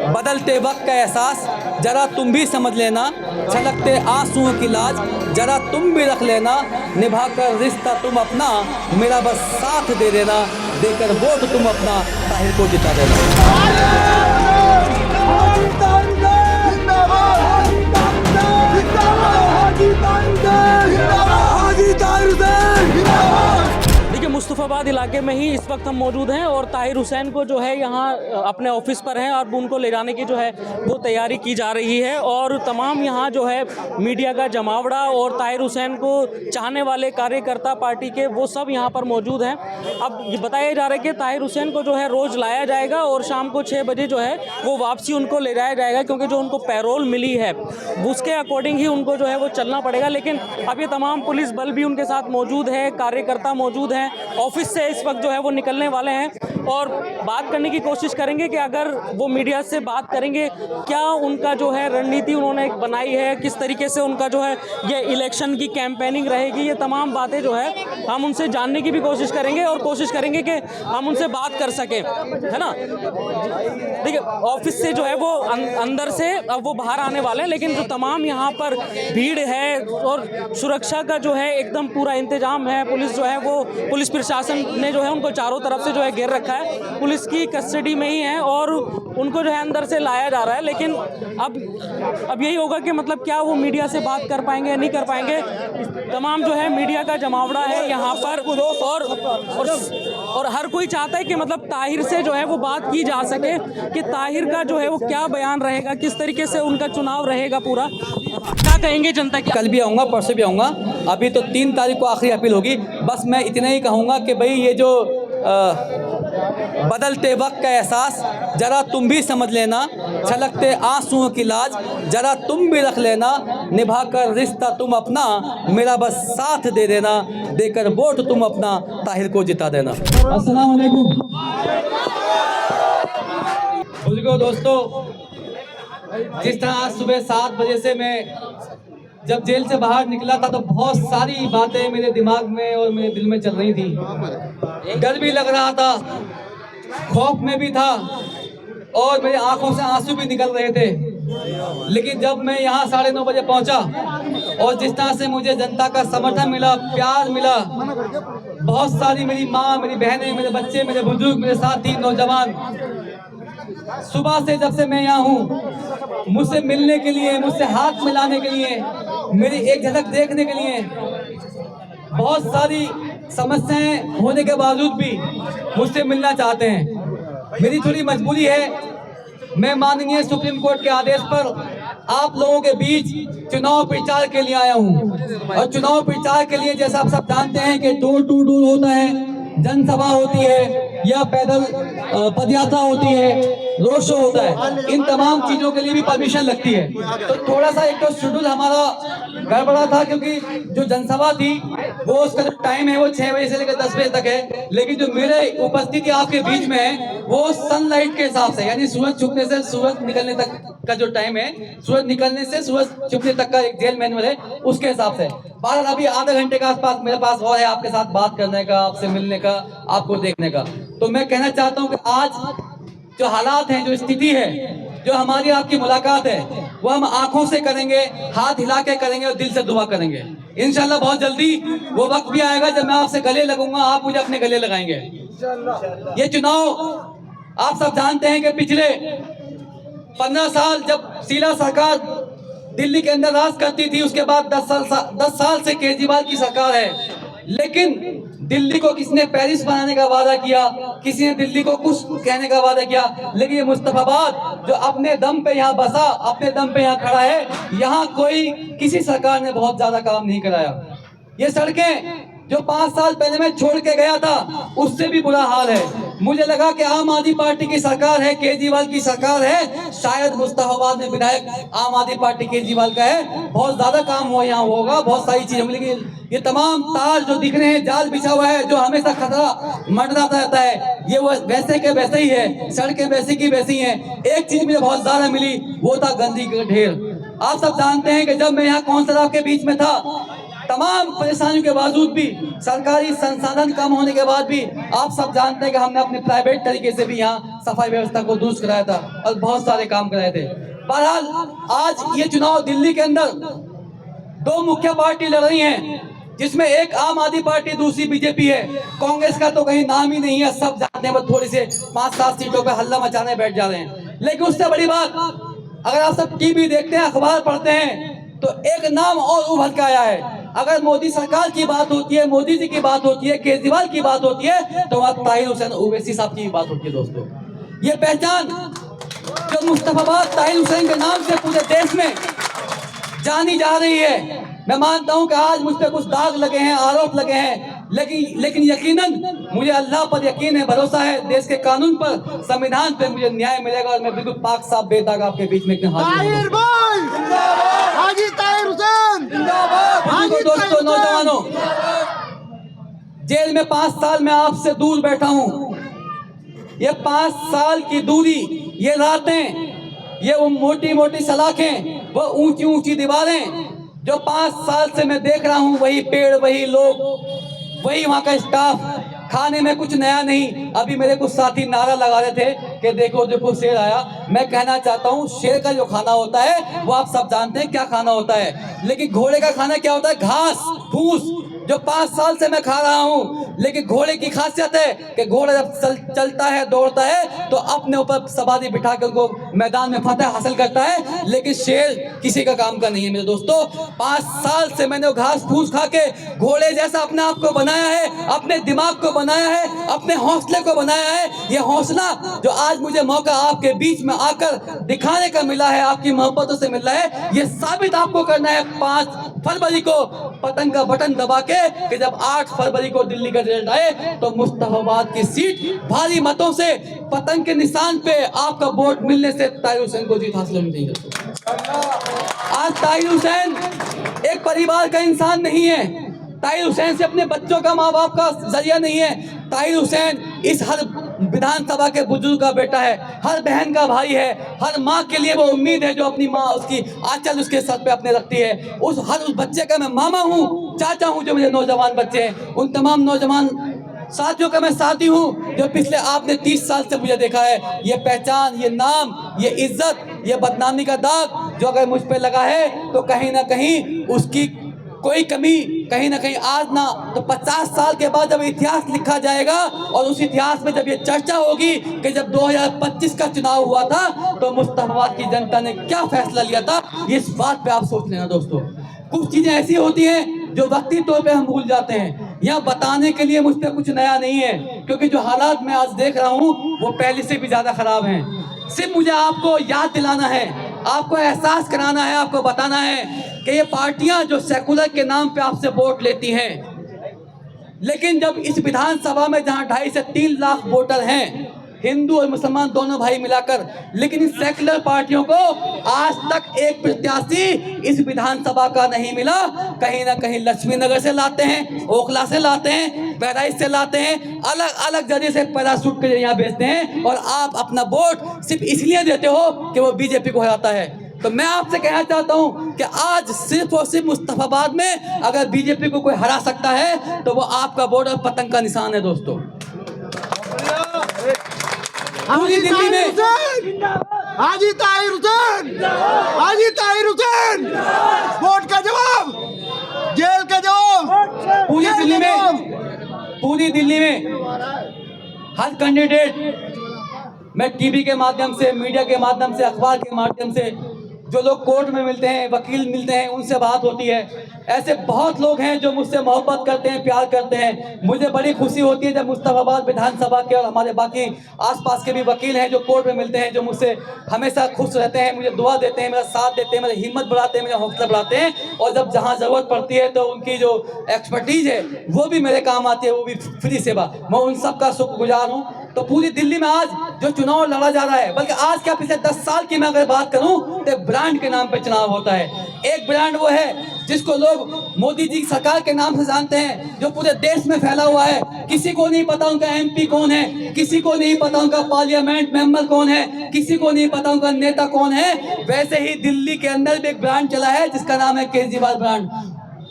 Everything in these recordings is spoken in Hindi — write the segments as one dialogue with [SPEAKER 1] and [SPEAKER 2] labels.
[SPEAKER 1] बदलते वक्त का एहसास जरा तुम भी समझ लेना, छलकते आंसुओं की लाज जरा तुम भी रख लेना, निभाकर रिश्ता तुम अपना मेरा बस साथ दे देना, देकर वोट तुम अपना ताहिर को जिता देना।
[SPEAKER 2] देखिए, मुस्तफ़ाबाद इलाके में ही इस वक्त हम मौजूद हैं और ताहिर हुसैन को जो है यहाँ अपने ऑफिस पर हैं और उनको ले जाने की जो है वो तैयारी की जा रही है और तमाम यहाँ जो है मीडिया का जमावड़ा और ताहिर हुसैन को चाहने वाले कार्यकर्ता पार्टी के वो सब यहाँ पर मौजूद हैं। अब ये बताया जा रहा है कि ताहिर हुसैन को जो है रोज़ लाया जाएगा और शाम को 6 बजे जो है वो वापसी उनको ले जाया जाएगा, क्योंकि जो उनको पैरोल मिली है उसके अकॉर्डिंग ही उनको जो है वो चलना पड़ेगा। लेकिन अब ये तमाम पुलिस बल भी उनके साथ मौजूद है, कार्यकर्ता मौजूद हैं, ऑफिस से इस वक्त जो है वो निकलने वाले हैं और बात करने की कोशिश करेंगे कि अगर वो मीडिया से बात करेंगे क्या उनका जो है रणनीति उन्होंने बनाई है, किस तरीके से उनका जो है ये इलेक्शन की कैंपेनिंग रहेगी, ये तमाम बातें जो है हम उनसे जानने की भी कोशिश करेंगे और कोशिश करेंगे कि हम उनसे बात कर सकें, है ना। देखिए, ऑफिस से जो है वो अंदर से अब वो बाहर आने वाले हैं, लेकिन जो तमाम यहाँ पर भीड़ है और सुरक्षा का जो है एकदम पूरा इंतजाम है। पुलिस जो है वो पुलिस प्रशासन ने जो है उनको चारों तरफ से जो है घेर रखा है, पुलिस की कस्टडी में ही है और उनको जो है अंदर से लाया जा रहा है। लेकिन अब यही होगा कि मतलब क्या वो मीडिया से बात कर पाएंगे या नहीं कर पाएंगे। तमाम जो है मीडिया का जमावड़ा है यहाँ पर और हर कोई चाहता है कि मतलब ताहिर से जो है वो बात की जा सके कि ताहिर का जो है वो क्या बयान रहेगा, किस तरीके से उनका चुनाव रहेगा, पूरा क्या कहेंगे जनता की।
[SPEAKER 1] कल भी आऊँगा, परसों भी आऊँगा, अभी तो 3 तारीख को आखिरी अपील होगी। बस मैं इतना ही कहूँगा कि भाई ये जो बदलते वक्त का एहसास जरा तुम भी समझ लेना, छलकते आंसुओं की लाज जरा तुम भी रख लेना, निभाकर रिश्ता तुम अपना मेरा बस साथ दे देना, देकर वोट तुम अपना ताहिर को जिता देना। अस्सलाम वालेकुम बुजुर्गों, दोस्तों, जिस तरह आज सुबह 7 बजे से मैं जब जेल से बाहर निकला था तो बहुत सारी बातें मेरे दिमाग में और मेरे दिल में चल रही थी। डर भी लग रहा था, खौफ में भी था और मेरी आंखों से आंसू भी निकल रहे थे। लेकिन जब मैं यहाँ 9:30 बजे पहुँचा और जिस तरह से मुझे जनता का समर्थन मिला, प्यार मिला, बहुत सारी मेरी माँ, मेरी बहनें, मेरे बच्चे, मेरे बुजुर्ग, मेरे साथी, नौजवान, सुबह से जब से मैं यहाँ हूँ, मुझसे मिलने के लिए, मुझसे हाथ मिलाने के लिए, मेरी एक झलक देखने के लिए, बहुत सारी समस्याएं होने के बावजूद भी मुझसे मिलना चाहते हैं। मेरी थोड़ी मजबूरी है, मैं माननीय सुप्रीम कोर्ट के आदेश पर आप लोगों के बीच चुनाव प्रचार के लिए आया हूँ। और चुनाव प्रचार के लिए जैसा आप सब जानते हैं कि डोर टू डोर होता है, जनसभा होती है या पैदल पदयात्रा होती है, रोड शो होता है, इन तमाम चीजों के लिए भी परमिशन लगती है। तो थोड़ा सा एक तो शेड्यूल हमारा गड़बड़ा था, क्योंकि जो जनसभा थी वो उसका जो टाइम है वो 6 बजे से लेकर 10 बजे तक है, लेकिन जो मेरे उपस्थिति आपके बीच में है वो सनलाइट के हिसाब से, यानी सूरज छुपने से सूरज निकलने तक का जो टाइम है, सूरज निकलने से सूरज छुपने तक का एक जेल मैनुअल है, उसके हिसाब से। बाहर अभी आधा घंटे का आसपास मेरे पास और है आपके साथ बात करने का, आपसे मिलने का, आपको देखने का। तो मैं कहना चाहता हूँ कि आज जो हालात हैं, जो स्थिति है, जो हमारी आपकी मुलाकात है, वो हम आंखों से करेंगे, हाथ हिला के करेंगे और दिल से दुआ करेंगे। इंशाल्लाह बहुत जल्दी वो वक्त भी आएगा जब मैं आपसे गले लगूंगा, आप मुझे अपने गले लगाएंगे। ये चुनाव आप सब जानते हैं कि पिछले 15 साल जब शीला सरकार दिल्ली के अंदर राज करती थी, उसके बाद 10 साल से केजरीवाल की सरकार है। लेकिन दिल्ली को किसने पेरिस बनाने का वादा किया, किसी ने दिल्ली को कुछ कहने का वादा किया, लेकिन ये मुस्तफाबाद जो अपने दम पे यहाँ बसा, अपने दम पे यहाँ खड़ा है, यहाँ कोई किसी सरकार ने बहुत ज्यादा काम नहीं कराया। ये सड़कें जो 5 साल पहले मैं छोड़ के गया था, उससे भी बुरा हाल है। मुझे लगा कि आम आदमी पार्टी की सरकार है, केजरीवाल की सरकार है, शायद मुस्तफाबाद में विधायक आम आदमी पार्टी केजरीवाल का है, बहुत ज्यादा काम हुआ यहाँ होगा, बहुत सारी चीजें होंगी। लेकिन ये तमाम तार जो दिख रहे हैं, जाल बिछा हुआ है, जो हमेशा खतरा मंडराता रहता है, ये वो वैसे के वैसे ही है, सड़कें वैसी की वैसी हैं। एक चीज मुझे बहुत ज्यादा मिली, वो था गंदगी का ढेर। आप सब जानते हैं कि जब मैं यहाँ कौंसलर के बीच में था तमाम परेशानियों के बावजूद भी, सरकारी संसाधन कम होने के बाद भी, आप सब जानते हैं कि हमने अपने प्राइवेट तरीके से भी यहाँ सफाई व्यवस्था को दुरुस्त कराया था और बहुत सारे काम कराए थे। बहरहाल आज ये चुनाव दिल्ली के अंदर दो मुख्य पार्टी लड़ रही हैं, जिसमें एक आम आदमी पार्टी, दूसरी बीजेपी है। कांग्रेस का तो कहीं नाम ही नहीं है, सब जानते हैं, बस थोड़ी से 5-7 सीटों पे हल्ला मचाने बैठ जा रहे हैं। लेकिन उससे बड़ी बात, अगर आप सब टीवी देखते हैं, अखबार पढ़ते हैं, तो एक नाम और उभर के आया है। अगर मोदी सरकार की बात होती है, मोदी जी की बात होती है, केजरीवाल की बात होती है, तो वहाँ ताहिर हुसैन ओवैसी साहब की बात होती है। दोस्तों, ये पहचान जो मुस्तफाबाद ताहिर हुसैन के नाम से पूरे देश में जानी जा रही है, मैं मानता हूं कि आज मुझ पे कुछ दाग लगे हैं, आरोप लगे हैं, लेकिन यकीनन मुझे अल्लाह पर यकीन है, भरोसा है, देश के कानून पर, संविधान पे मुझे न्याय मिलेगा और मैं बिल्कुल पाक साफ बेदाग आपके बीच में हाजिर हूं।
[SPEAKER 3] हाजी ताहिर हुसैन जिंदाबाद।
[SPEAKER 1] दोस्तों, नौजवानों, जेल में 5 साल में आपसे दूर बैठा हूं। ये 5 साल की दूरी, ये रातें, ये वो मोटी मोटी सलाखें, वो ऊंची ऊंची दीवारें जो 5 साल से मैं देख रहा हूं, वही पेड़, वही लोग, वही वहां का स्टाफ। खाने में कुछ नया नहीं। अभी मेरे कुछ साथी नारा लगा रहे थे कि देखो देखो शेर आया। मैं कहना चाहता हूं, शेर का जो खाना होता है वो आप सब जानते हैं क्या खाना होता है, लेकिन घोड़े का खाना क्या होता है? घास फूस, जो 5 साल से मैं खा रहा हूं। लेकिन घोड़े की खासियत है कि घोड़ा जब चलता है, दौड़ता है, तो अपने ऊपर सवारी बिठा कर उनको मैदान में फतह हासिल करता है, लेकिन शेर किसी का काम का नहीं है। मेरे दोस्तों, 5 साल से मैंने घास फूस खा के घोड़े जैसा अपने आप को बनाया है, अपने दिमाग को बनाया है, अपने हौसले को बनाया है। ये हौसला जो आज मुझे मौका आपके बीच में आकर दिखाने का मिला है, आपकी मोहब्बतों से मिल रहा है, ये साबित आपको करना है 5 फरवरी को पतंग का बटन दबा के, कि जब 8 फरवरी को दिल्ली का रिजल्ट आए तो मुस्तफाबाद की सीट भारी मतों से पतंग के निशान पे आपका वोट मिलने से ताहिर हुसैन को जीत हासिल होनी चाहिए। आज ताहिर हुसैन एक परिवार का इंसान नहीं है। ताहिर हुसैन से अपने बच्चों का, माँ बाप का जरिया नहीं है। ताहिर हुसैन इस हर विधानसभा के बुजुर्ग का बेटा है, हर बहन का भाई है, हर माँ के लिए वो उम्मीद है जो अपनी माँ उसकी आंचल उसके सर पे अपने रखती है। उस बच्चे का मैं मामा हूँ, चाचा हूँ। जो मेरे नौजवान बच्चे हैं, उन तमाम नौजवान साथियों का मैं साथी हूँ जो पिछले आपने 30 साल से मुझे देखा है। ये पहचान, ये नाम, ये इज्जत, ये बदनामी का दाग जो अगर मुझ पे लगा है, तो कहीं ना कहीं उसकी कोई कमी कहीं ना कहीं आज ना तो 50 साल के बाद जब इतिहास लिखा जाएगा, और उस इतिहास में जब ये चर्चा होगी कि जब 2025 का चुनाव हुआ था तो मुस्तफाबाद की जनता ने क्या फैसला लिया था, इस बात पे आप सोच लेना। दोस्तों, कुछ चीजें ऐसी होती हैं जो वक्ती तौर पे हम भूल जाते हैं। यह बताने के लिए मुझ पे कुछ नया नहीं है, क्योंकि जो हालात मैं आज देख रहा हूँ वो पहले से भी ज्यादा खराब हैं। सिर्फ मुझे आपको याद दिलाना है, आपको एहसास कराना है, आपको बताना है कि ये पार्टियां जो सेकुलर के नाम पे आपसे वोट लेती हैं, लेकिन जब इस विधानसभा में जहां 2.5 से 3 लाख वोटर हैं, हिंदू और मुसलमान दोनों भाई मिलाकर, लेकिन इन सेकुलर पार्टियों को आज तक एक प्रत्याशी इस विधानसभा का नहीं मिला। कहीं ना कहीं लक्ष्मी नगर से लाते हैं, ओखला से लाते हैं, बहराइच से लाते हैं, अलग अलग जरिए से पैराशूट के यहाँ भेजते हैं, और आप अपना वोट सिर्फ इसलिए देते हो कि वो बीजेपी को हराता है। तो मैं आपसे कहना चाहता हूं कि आज सिर्फ और सिर्फ मुस्तफाबाद में अगर बीजेपी को कोई हरा सकता है तो वो आपका वोट और पतंग का निशान है। दोस्तों, पूरी दिल्ली में
[SPEAKER 3] हाजी ताहिर हुसैन, हाजी ताहिर हुसैन, वोट का जवाब, जेल का जवाब,
[SPEAKER 1] पूरी दिल्ली में हर कैंडिडेट, मैं टीवी के माध्यम से, मीडिया के माध्यम से, अखबार के माध्यम से, जो लोग कोर्ट में मिलते हैं, वकील मिलते हैं, उनसे बात होती है। ऐसे बहुत लोग हैं जो मुझसे मोहब्बत करते हैं, प्यार करते हैं। मुझे बड़ी खुशी होती है जब मुस्तफाबाद विधानसभा के और हमारे बाकी आसपास के भी वकील हैं जो कोर्ट में मिलते हैं, जो मुझसे हमेशा खुश रहते हैं, मुझे दुआ देते हैं, मेरा साथ देते हैं, मेरी हिम्मत बढ़ाते हैं, मेरा हौसला बढ़ाते हैं, और जब जहाँ ज़रूरत पड़ती है तो उनकी जो एक्सपर्टीज़ है वो भी मेरे काम आती है, वो भी फ्री सेवा। मैं उन सब का शुक्रगुजार हूँ। तो पूरी दिल्ली में आज जो चुनाव लड़ा जा रहा है, बल्कि आज क्या पिछले 10 साल की मैं अगर बात करूं तो ब्रांड के नाम पे चुनाव होता है। एक ब्रांड वो है जिसको लोग मोदी जी की सरकार के नाम से जानते हैं, जो पूरे देश में फैला हुआ है। किसी को नहीं पता उनका MP कौन है, किसी को नहीं पता उनका पार्लियामेंट मेंबर कौन है, किसी को नहीं पता उनका नेता कौन है। वैसे ही दिल्ली के अंदर भी एक ब्रांड चला है जिसका नाम है केजरीवाल ब्रांड।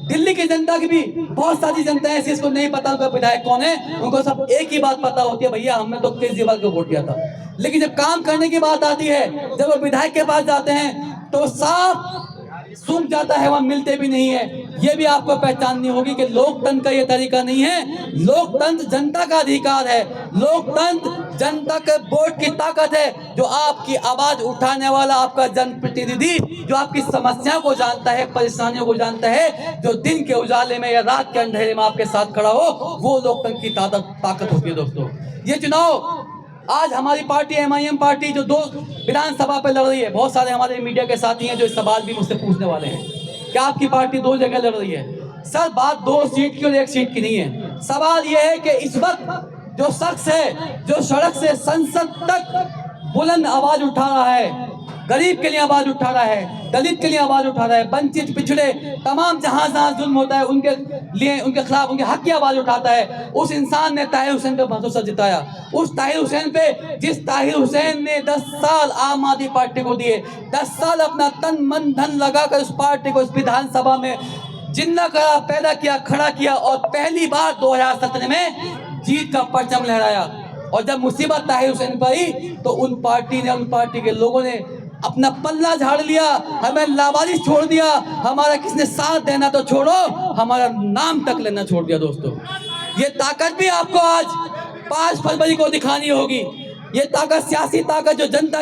[SPEAKER 1] दिल्ली की जनता की भी बहुत सारी जनता है ऐसी, इसको नहीं पता उनका विधायक कौन है। उनको सब एक ही बात पता होती है, भैया हमने तो केजरीवाल को वोट दिया था। लेकिन जब काम करने की बात आती है, जब वो विधायक के पास जाते हैं तो साफ सूख जाता है, वहां मिलते भी नहीं है। ये भी आपको पहचाननी होगी कि लोकतंत्र का ये तरीका नहीं है। लोकतंत्र जनता का अधिकार है, लोकतंत्र जनता के वोट की ताकत है। जो आपकी आवाज उठाने वाला आपका जनप्रतिनिधि, जो आपकी समस्याओं को जानता है, परेशानियों को जानता है, जो दिन के उजाले में या रात के अंधेरे में आपके साथ खड़ा हो, वो लोकतंत्र की ताकत होती है। दोस्तों, ये चुनाव आज हमारी पार्टी MIM पार्टी जो 2 विधानसभा पे लड़ रही है, बहुत सारे हमारे मीडिया के साथी हैं जो इस सवाल भी मुझसे पूछने वाले हैं कि आपकी पार्टी 2 जगह लड़ रही है। सर, बात 2 सीट की और 1 सीट की नहीं है। सवाल यह है कि इस वक्त जो शख्स है जो सड़क से संसद तक बुलंद आवाज उठा रहा है, गरीब के लिए आवाज उठा रहा है, दलित के लिए आवाज उठा रहा है, वंचित पिछड़े तमाम जहां जहां जुल्म होता है उनके लिए, उनके खिलाफ, उनके हक की आवाज उठाता है, उस इंसान ने ताहिर हुसैन पे भरोसा जिताया। उस ताहिर हुसैन पे, जिस ताहिर हुसैन ने 10 साल आम आदमी पार्टी को दिए, 10 साल अपना तन मन धन लगाकर उस पार्टी को इस विधानसभा में जिंदा करा, पैदा किया, खड़ा किया और पहली बार 2017 में जीत का परचम लहराया। और जब मुसीबत ताहिर हुसैन पर आई तो उन पार्टी ने, उन पार्टी के लोगों ने अपना पल्ला झाड़ लिया, हमें लावारिस छोड़ दिया, हमारा किसने साथ देना तो छोड़ो, हमारा नाम तक लेना छोड़ दिया। दोस्तों, ये ताकत भी आपको आज 5 फरवरी को दिखानी होगी। ये ताकत, सियासी ताकत जो जनता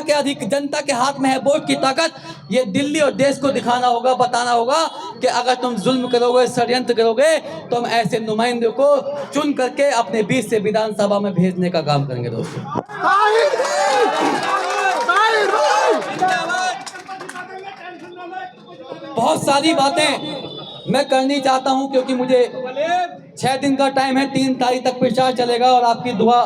[SPEAKER 1] के हाथ में है, वोट की ताकत, ये दिल्ली और देश को दिखाना होगा, बताना होगा कि अगर तुम जुल्म करोगे, षड्यंत्र करोगे, तो हम ऐसे नुमाइंदों को चुन करके अपने बीच से विधानसभा में भेजने का काम करेंगे। दोस्तों, बहुत सारी बातें मैं करनी चाहता हूं क्योंकि मुझे 6 दिन का टाइम है, 3 तारीख तक प्रचार चलेगा और आपकी दुआ,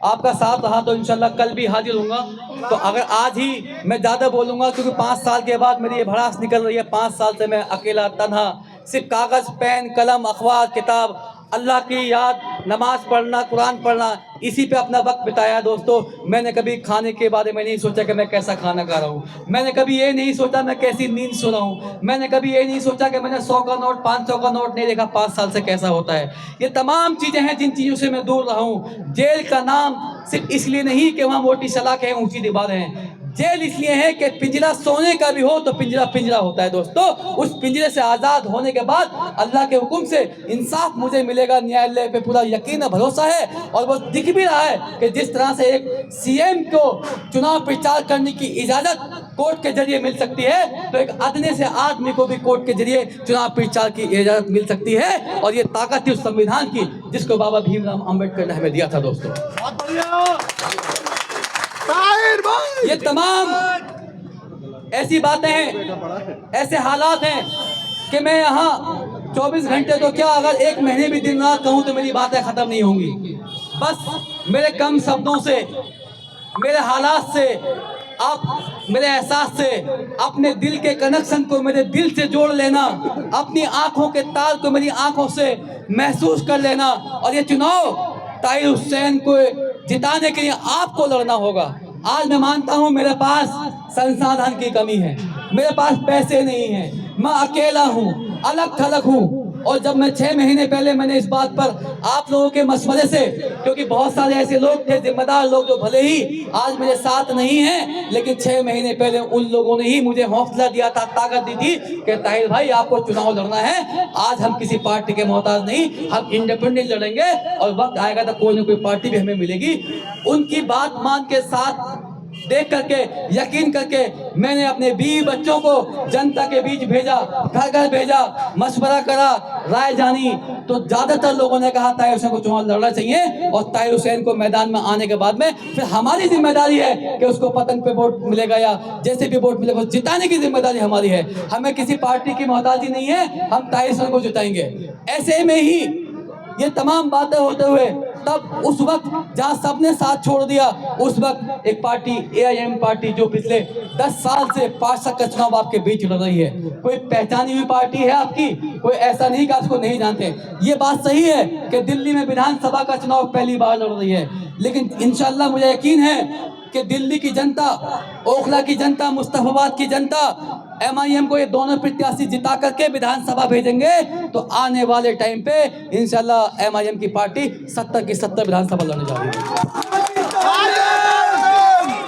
[SPEAKER 1] आपका साथ रहा तो इंशाल्लाह कल भी हाजिर होऊंगा। तो अगर आज ही मैं ज़्यादा बोलूँगा, क्योंकि 5 साल के बाद मेरी ये भड़ास निकल रही है। 5 साल से मैं अकेला, तन्हा, सिर्फ कागज़, पेन, कलम, अखबार, किताब, अल्लाह की याद, नमाज पढ़ना, कुरान पढ़ना, इसी पे अपना वक्त बिताया। दोस्तों, मैंने कभी खाने के बारे में नहीं सोचा कि मैं कैसा खाना खा रहा हूँ। मैंने कभी ये नहीं सोचा मैं कैसी नींद सो रहा हूँ। मैंने कभी ये नहीं सोचा कि मैंने 100 का नोट, 500 का नोट नहीं देखा 5 साल से कैसा होता है। ये तमाम चीज़ें हैं जिन चीज़ों से मैं दूर रहा हूँ। जेल का नाम सिर्फ इसलिए नहीं कि वहाँ मोटी सलाखें हैं, ऊंची दीवारें हैं। जेल इसलिए है कि पिंजरा सोने का भी हो तो पिंजरा पिंजरा होता है। दोस्तों, उस पिंजरे से आज़ाद होने के बाद अल्लाह के हुक्म से इंसाफ मुझे मिलेगा। न्यायालय पे पूरा यकीन और भरोसा है और वो दिख भी रहा है कि जिस तरह से एक CM को चुनाव प्रचार करने की इजाज़त कोर्ट के जरिए मिल सकती है, तो एक अदने से आदमी को भी कोर्ट के जरिए चुनाव प्रचार की इजाज़त मिल सकती है। और ये ताकत थी उस संविधान की जिसको बाबा भीमराव अम्बेडकर ने हमें दिया था। दोस्तों, ये तमाम ऐसी बातें हैं, ऐसे हालात हैं कि मैं यहाँ 24 घंटे तो क्या, अगर 1 महीने भी दिन रात कहूँ तो मेरी बातें ख़त्म नहीं होंगी। बस मेरे कम शब्दों से, मेरे हालात से, आप मेरे एहसास से, अपने दिल के कनेक्शन को मेरे दिल से जोड़ लेना, अपनी आँखों के तार को मेरी आँखों से महसूस कर लेना। और ये चुनाव ताहिर हुसैन को जिताने के लिए आपको लड़ना होगा। आज मैं मानता हूँ मेरे पास संसाधन की कमी है, मेरे पास पैसे नहीं हैं, मैं अकेला हूँ, अलग थलग हूँ। और जब मैं 6 महीने पहले मैंने इस बात पर आप लोगों के मशवरे से, क्योंकि बहुत सारे ऐसे लोग थे, जिम्मेदार लोग, जो भले ही आज मेरे साथ नहीं हैं, लेकिन 6 महीने पहले उन लोगों ने ही मुझे हौसला दिया था, ताकत दी थी कि ताहिर भाई आपको चुनाव लड़ना है। आज हम किसी पार्टी के मोहताज नहीं, हम इंडिपेंडेंट लड़ेंगे और वक्त आएगा तो कोई ना कोई पार्टी भी हमें मिलेगी। उनकी बात मान के, साथ देख करके, यकीन करके मैंने अपने बीवी बच्चों को जनता के बीच भेजा, घर घर भेजा, मशवरा करा, राय जानी। तो ज्यादातर लोगों ने कहा ताहिर हुसैन को चुनाव लड़ना चाहिए और ताहिर हुसैन को मैदान में आने के बाद में फिर हमारी जिम्मेदारी है कि उसको पतन पे वोट मिलेगा या जैसे भी वोट मिलेगा, जिताने की जिम्मेदारी हमारी है। हमें किसी पार्टी की मोहताजी नहीं है, हम ताहिर हुसैन को जिताएंगे। ऐसे में ही ये तमाम बातें होते हुए तब उस वक्त जहाँ सबने साथ छोड़ दिया, उस वक्त एक पार्टी AIM पार्टी जो पिछले 10 साल से पार्षद का चुनाव आपके बीच लड़ रही है, कोई पहचानी हुई पार्टी है आपकी, कोई ऐसा नहीं कि आप उसको नहीं जानते। ये बात सही है कि दिल्ली में विधानसभा का चुनाव पहली बार लड़ रही है, लेकिन इंशाल्लाह मुझे यकीन है कि दिल्ली की जनता, ओखला की जनता, मुस्तफाबाद की जनता MIM को ये दोनों प्रत्याशी जिता करके विधानसभा भेजेंगे तो आने वाले टाइम पे इंशाल्लाह MIM की पार्टी 70 की 70 विधानसभा लड़ने जा रही है।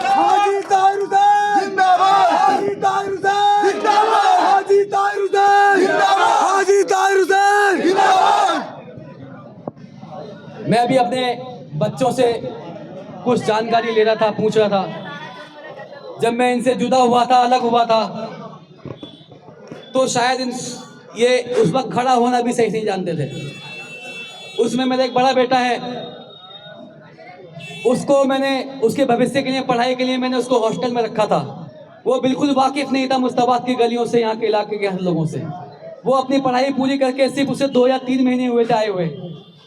[SPEAKER 3] हाजी ताहिर हुसैन जिंदाबाद, हाजी ताहिर हुसैन जिंदाबाद, हाजी ताहिर हुसैन जिंदाबाद, हाजी ताहिर हुसैन जिंदाबाद।
[SPEAKER 1] मैं अभी अपने बच्चों से कुछ जानकारी ले रहा था, पूछ रहा था। जब मैं इनसे जुदा हुआ था, अलग हुआ था, तो शायद ये उस वक्त खड़ा होना भी सही नहीं जानते थे। उसमें मेरा एक बड़ा बेटा है, उसको मैंने उसके भविष्य के लिए, पढ़ाई के लिए मैंने उसको हॉस्टल में रखा था। वो बिल्कुल वाकिफ नहीं था मुस्ताबाद की गलियों से, यहाँ के इलाके के हर लोगों से। वो अपनी पढ़ाई पूरी करके सिर्फ उसे 2 या 3 महीने हुए थे आए हुए,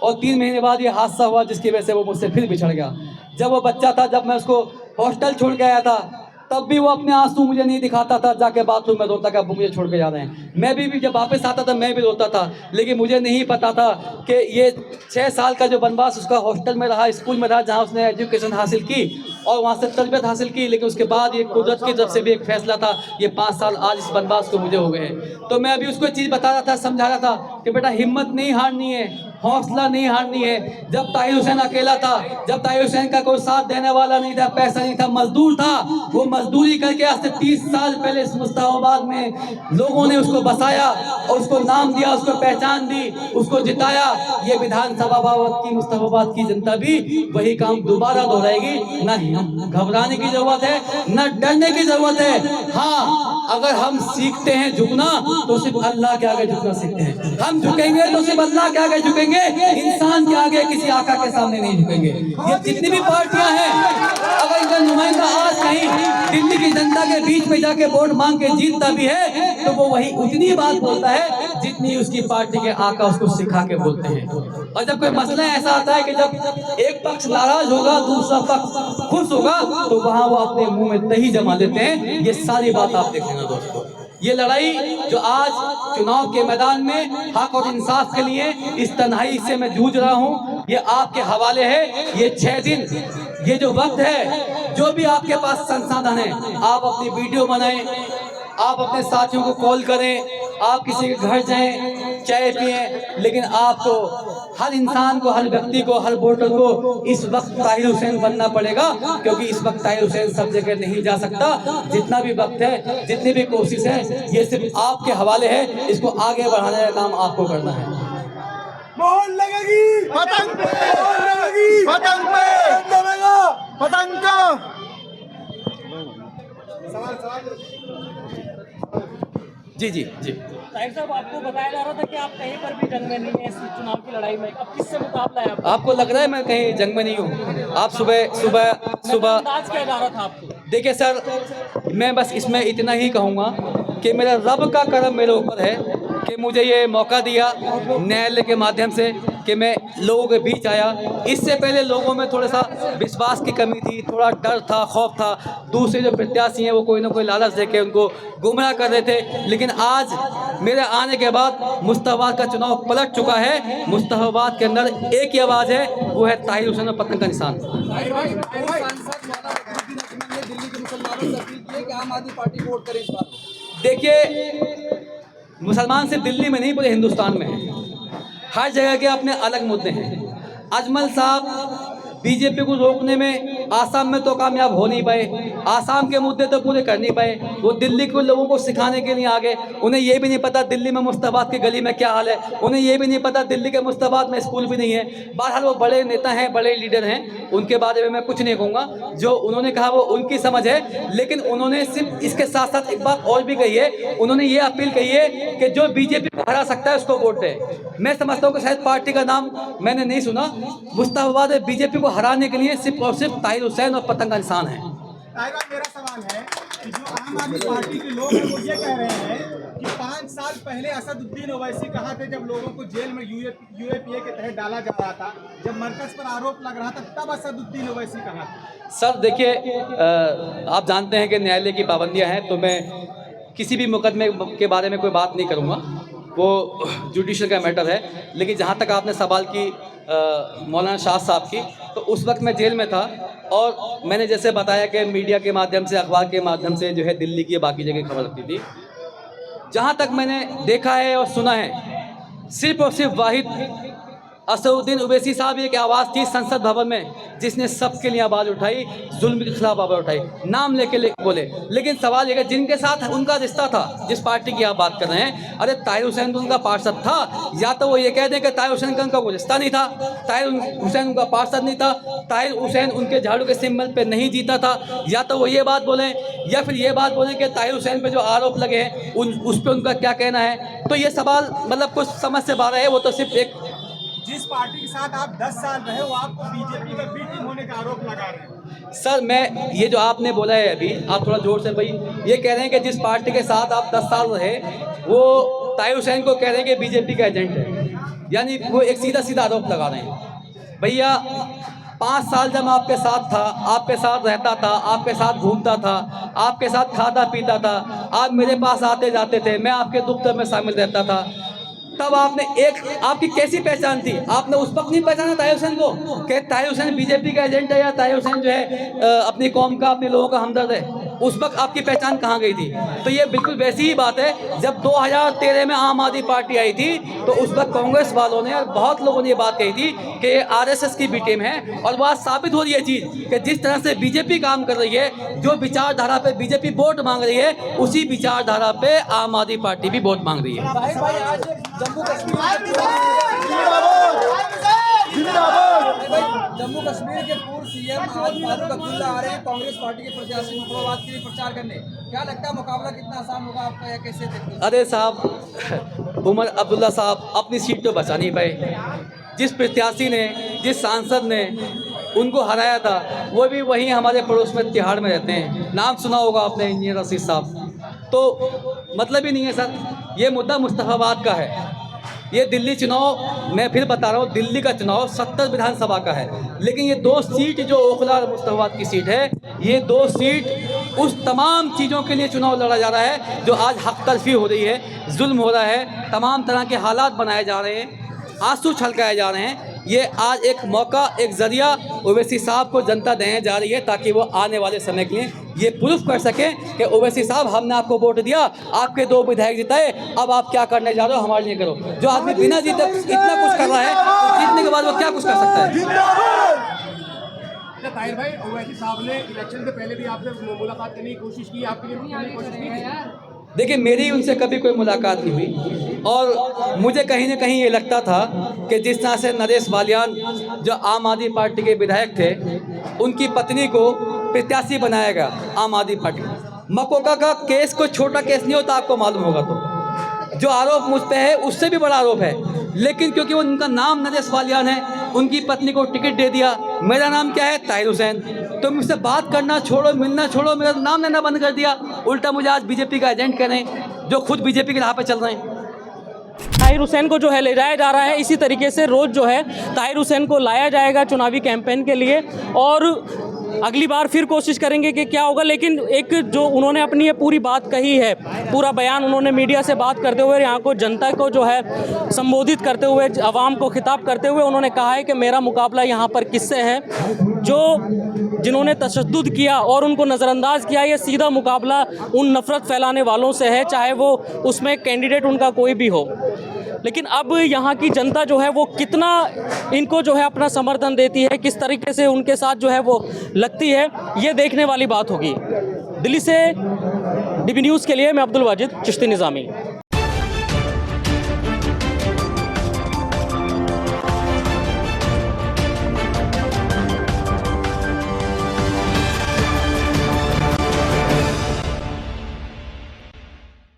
[SPEAKER 1] और 3 महीने बाद ये हादसा हुआ जिसकी वजह से वो मुझसे फिर बिछड़ गया। जब वो बच्चा था, जब मैं उसको हॉस्टल छोड़ के आया था, तब भी वो अपने आंसू मुझे नहीं दिखाता था, जाके बाथरूम में रोता कि अब मुझे छोड़ के जा रहे हैं। मैं भी जब वापस आता था मैं भी रोता था, लेकिन मुझे नहीं पता था कि ये 6 साल का जो वनवास उसका हॉस्टल में रहा, स्कूल में रहा, जहाँ उसने एजुकेशन हासिल की और वहाँ से तरबियत हासिल की, लेकिन उसके बाद ये कुदरत की तरफ से भी एक फैसला था, ये 5 साल आज इस वनवास को मुझे हो गए हैं। तो मैं अभी उसको चीज़ बता रहा था, समझा रहा था कि बेटा हिम्मत नहीं हारनी है, हौसला नहीं हारनी है। जब ताहिर हुसैन अकेला था, जब ताहिर हुसैन का कोई साथ देने वाला नहीं था, पैसा नहीं था, मजदूर था, वो मजदूरी करके आज से 30 साल पहले इस मुस्ताबाद में लोगों ने उसको बसाया और उसको नाम दिया, उसको पहचान दी, उसको जिताया। ये विधानसभा बाबत की मुस्ताबाद की जनता भी वही काम दोबारा दोहराएगी। ना घबराने की जरूरत है, न डरने की जरूरत है। हाँ, अगर हम सीखते हैं झुकना तो सिर्फ अल्लाह के आगे झुकना सीखते हैं। हम झुकेंगे तो सिर्फ अल्लाह के आगे झुकेंगे, इंसान के आगे, किसी आका के सामने नहीं झुकेंगे। ये जितनी भी पार्टियां हैं, अगर इनका नुमाइंदा आज कहीं दिल्ली की जनता के बीच में जाके वोट मांग के जीतता भी है तो वो वही उतनी बात बोलता है जितनी उसकी पार्टी के आका उसको सिखा के बोलते हैं। और जब कोई मसला ऐसा आता है कि जब एक पक्ष नाराज होगा, दूसरा पक्ष खुश होगा, तो वहां वो अपने मुंह में दही जमा देते हैं। ये सारी बात आप देख लेना दोस्तों। ये लड़ाई जो आज चुनाव के मैदान में हक और इंसाफ के लिए इस तन्हाई से मैं जूझ रहा हूँ, ये आपके हवाले है। ये 6 दिन, ये जो वक्त है, जो भी आपके पास संसाधन है, आप अपनी वीडियो बनाएं, आप अपने साथियों को कॉल करें, आप किसी के घर जाएं, चाय पिएं, लेकिन आपको, हर इंसान को, हर व्यक्ति को, हर वोटर को इस वक्त ताहिर हुसैन बनना पड़ेगा, क्योंकि इस वक्त ताहिर हुसैन सब जगह नहीं जा सकता। जितना भी वक्त है, जितनी भी कोशिश है, ये सिर्फ आपके हवाले है। इसको आगे बढ़ाने का काम आपको करना है।
[SPEAKER 3] मोहर लगेगी पतंग पे, मोहर लगेगी पतंग पे, लगेगा पतंग का।
[SPEAKER 1] जी जी जी।
[SPEAKER 2] ताहिर साहब, आपको बताया जा रहा था कि आप कहीं पर भी जंग में नहीं है इस चुनाव की लड़ाई में। अब किससे मुकाबला है
[SPEAKER 1] आपको लग रहा है मैं कहीं जंग में नहीं हूँ? आप सुबह
[SPEAKER 2] अंदाज क्या जा रहा था आपको?
[SPEAKER 1] देखिए सर, मैं बस इसमें इतना ही कहूँगा कि मेरा रब का करम मेरे ऊपर है कि मुझे ये मौका दिया न्यायालय के माध्यम से कि मैं लोगों के बीच आया। इससे पहले लोगों में थोड़ा सा विश्वास की कमी थी, थोड़ा डर था, खौफ था। दूसरे जो प्रत्याशी हैं वो कोई ना कोई लालच देके उनको गुमराह कर रहे थे, लेकिन आज मेरे आने के बाद मुस्ताबाद का चुनाव पलट चुका है। मुस्ताबाद के अंदर एक ही आवाज़ है, वो है ताहिर हुसैन और पतंग का निशान।
[SPEAKER 4] दिल्ली के मुसलमानों से अपील की है कि आम आदमी पार्टी को वोट करें इस बार।
[SPEAKER 1] देखिए, मुसलमान सिर्फ दिल्ली में नहीं, पूरे हिंदुस्तान में है। हर जगह के अपने अलग मुद्दे हैं। अजमल साहब बीजेपी को रोकने में आसाम में तो कामयाब हो नहीं पाए, आसाम के मुद्दे तो पूरे कर नहीं पाए। वो दिल्ली के लोगों को सिखाने के लिए आ गए। उन्हें ये भी नहीं पता दिल्ली में मुस्ताबाद की गली में क्या हाल है, उन्हें ये भी नहीं पता दिल्ली के मुस्ताबाद में स्कूल भी नहीं है। बहरहाल वो बड़े नेता हैं, बड़े लीडर हैं, उनके बारे में मैं कुछ नहीं कहूँगा। जो उन्होंने कहा वो उनकी समझ है, लेकिन उन्होंने सिर्फ इसके साथ साथ एक बात और भी कही है। उन्होंने ये अपील कही है कि जो बीजेपी को हरा सकता है उसको वोट दे। मैं समझता हूँ कि शायद पार्टी का नाम मैंने नहीं सुना। मुस्ताबाद में बीजेपी को हराने के लिए सिर्फ और सिर्फ ताहिर हुसैन और पतंग का निशान है।
[SPEAKER 3] ताहिर भाई, मेरा सवाल है कि जो आम आदमी पार्टी के लोग हैं वो ये कह रहे हैं कि 5 साल पहले असदुद्दीन ओवैसी कहाँ थे जब लोगों को जेल में यूएपीए के तहत डाला जा रहा था, जब मरकज पर आरोप लग रहा था, तब असदुद्दीन ओवैसी कहाँ थे?
[SPEAKER 1] सर देखिए, आप जानते हैं कि न्यायालय की पाबंदियां हैं, तो मैं किसी भी मुकदमे के बारे में कोई बात नहीं करूँगा, वो जुडिशल का मैटर है। लेकिन जहाँ तक आपने सवाल की मौलाना शाह साहब की, तो उस वक्त मैं जेल में था और मैंने जैसे बताया कि मीडिया के माध्यम से, अखबार के माध्यम से जो है दिल्ली की बाकी जगह खबर रखती थी। जहाँ तक मैंने देखा है और सुना है, सिर्फ और सिर्फ वाहिद असदुद्दीन ओवैसी साहब एक आवाज़ थी संसद भवन में जिसने सबके लिए आवाज़ उठाई, जुल्म के खिलाफ आवाज़ उठाई, नाम लेके बोले। लेकिन सवाल ये कि जिनके साथ उनका रिश्ता था, जिस पार्टी की आप बात कर रहे हैं, अरे ताहिर हुसैन तो उनका पार्षद था। या तो वो ये कह दें कि ताहिर हुसैन का उनका कोई रिश्ता नहीं था, ताहिर हुसैन उनका पार्षद नहीं था, ताहिर हुसैन उनके झाड़ू के सिंबल पे नहीं जीता था, या तो वो ये बात बोलें, या फिर ये बात बोलें कि ताहिर हुसैन पे जो आरोप लगे हैं उस पर उनका क्या कहना है। तो ये सवाल मतलब कुछ समझ से बाहर है। वो तो सिर्फ एक,
[SPEAKER 3] जिस पार्टी के साथ आप 10 साल रहे वो आपको बीजेपी का बी टीम होने का आरोप लगा रहे हैं।
[SPEAKER 1] सर मैं ये जो आपने बोला है अभी, आप थोड़ा जोर से भाई, ये कह रहे हैं कि जिस पार्टी के साथ आप 10 साल रहे वो ताहिर हुसैन को कह रहे हैं कि बीजेपी का एजेंट है, यानी वो एक सीधा सीधा आरोप लगा रहे हैं। भैया 5 साल जब मैं आपके साथ था, आपके साथ रहता था, आपके साथ घूमता था, आपके साथ खाता पीता था, आप मेरे पास आते जाते थे, मैं आपके दुख दर्द में शामिल रहता था, तब आपने एक आपकी कैसी पहचान थी? आपने उस वक्त नहीं पहचाना ताहिर हुसैन को कि ताहिर हुसैन बीजेपी का एजेंट है या ताहिर हुसैन जो है अपनी कौम का, अपने लोगों का हमदर्द है? उस वक्त आपकी पहचान कहाँ गई थी? तो ये बिल्कुल वैसी ही बात है जब 2013 में आम आदमी पार्टी आई थी तो उस वक्त कांग्रेस वालों ने और बहुत लोगों ने ये बात कही थी कि ये आरएसएस की बी टीम है। और वह साबित हो रही है चीज़ कि जिस तरह से बीजेपी काम कर रही है, जो विचारधारा पे बीजेपी वोट मांग रही है, उसी विचारधारा पे आम आदमी पार्टी भी वोट मांग रही है।
[SPEAKER 4] भाई आज जम्मू कश्मीर के पूर्व सीएम फारूक अब्दुल्ला आ रहे हैं कांग्रेस पार्टी के प्रत्याशी मुस्तफाबाद के लिए प्रचार करने। क्या लगता है मुकाबला कितना आसान होगा आपका या कैसे देखते हैं?
[SPEAKER 1] अरे साहब, उमर अब्दुल्ला साहब अपनी सीट तो बचा नहीं पाए। जिस प्रत्याशी ने, जिस सांसद ने उनको हराया था वो भी वहीं हमारे पड़ोस में तिहाड़ में रहते हैं। नाम सुना होगा आपने, इंजीनियर रशीद साहब। तो मतलब ही नहीं है सर, ये मुद्दा मुस्तफाबाद का है। ये दिल्ली चुनाव, मैं फिर बता रहा हूँ, दिल्ली का चुनाव 70 विधानसभा का है, लेकिन ये 2 सीट जो ओखला और मुस्तफाबाद की सीट है, ये 2 सीट उस तमाम चीज़ों के लिए चुनाव लड़ा जा रहा है जो आज हक तलफी हो रही है, जुल्म हो रहा है, तमाम तरह के हालात बनाए जा रहे हैं, आंसू छलकाए जा रहे हैं। ये आज एक मौका, एक ज़रिया ओवैसी साहब को जनता देने जा रही है ताकि वो आने वाले समय के लिए ये प्रूफ कर सके कि ओवैसी साहब हमने आपको वोट दिया, आपके 2 विधायक जिताए, अब आप क्या करने जा रहे हो हमारे लिए करो। जो आदमी बिना जीते इतना कुछ कर रहा है, जीतने के बाद वो क्या कुछ कर सकता है?
[SPEAKER 3] ताहिर भाई, ओवैसी साहब ने इलेक्शन से पहले भी आपसे मुलाकात करने की कोशिश की, आपके लिए कोशिश की?
[SPEAKER 1] देखिए, मेरी उनसे कभी कोई मुलाकात नहीं हुई और मुझे कहीं ना कहीं ये लगता था कि जिस तरह से नरेश बालियान जो आम आदमी पार्टी के विधायक थे, उनकी पत्नी को प्रत्याशी बनाया गया आम आदमी पार्टी। मकोका का केस कोई छोटा केस नहीं होता, आपको मालूम होगा। तो जो आरोप मुझ पर है उससे भी बड़ा आरोप है, लेकिन क्योंकि वो उनका नाम नरेश बालियान है, उनकी पत्नी को टिकट दे दिया। मेरा नाम क्या है? ताहिर हुसैन। तो मुझसे बात करना छोड़ो, मिलना छोड़ो, मेरा नाम लेना बंद कर दिया। उल्टा मुझे आज बीजेपी का एजेंट कह रहे हैं जो खुद बीजेपी के राह पे चल रहे हैं।
[SPEAKER 2] ताहिर हुसैन को जो है ले जाया जा रहा है, इसी तरीके से रोज़ जो है ताहिर हुसैन को लाया जाएगा चुनावी कैंपेन के लिए और अगली बार फिर कोशिश करेंगे कि क्या होगा। लेकिन एक जो उन्होंने अपनी ये पूरी बात कही है, पूरा बयान उन्होंने मीडिया से बात करते हुए, यहाँ को जनता को जो है संबोधित करते हुए, आवाम को खिताब करते हुए उन्होंने कहा है कि मेरा मुकाबला यहाँ पर किससे है? जिन्होंने तशद्दुद किया और उनको नज़रअंदाज किया, ये सीधा मुकाबला उन नफ़रत फैलाने वालों से है, चाहे वो उसमें कैंडिडेट उनका कोई भी हो। लेकिन अब यहाँ की जनता जो है वो कितना इनको जो है अपना समर्थन देती है, किस तरीके से उनके साथ जो है वो लगती है, ये देखने वाली बात होगी। दिल्ली से डीबी न्यूज़ के लिए मैं अब्दुल वाजिद चिश्ती निज़ामी।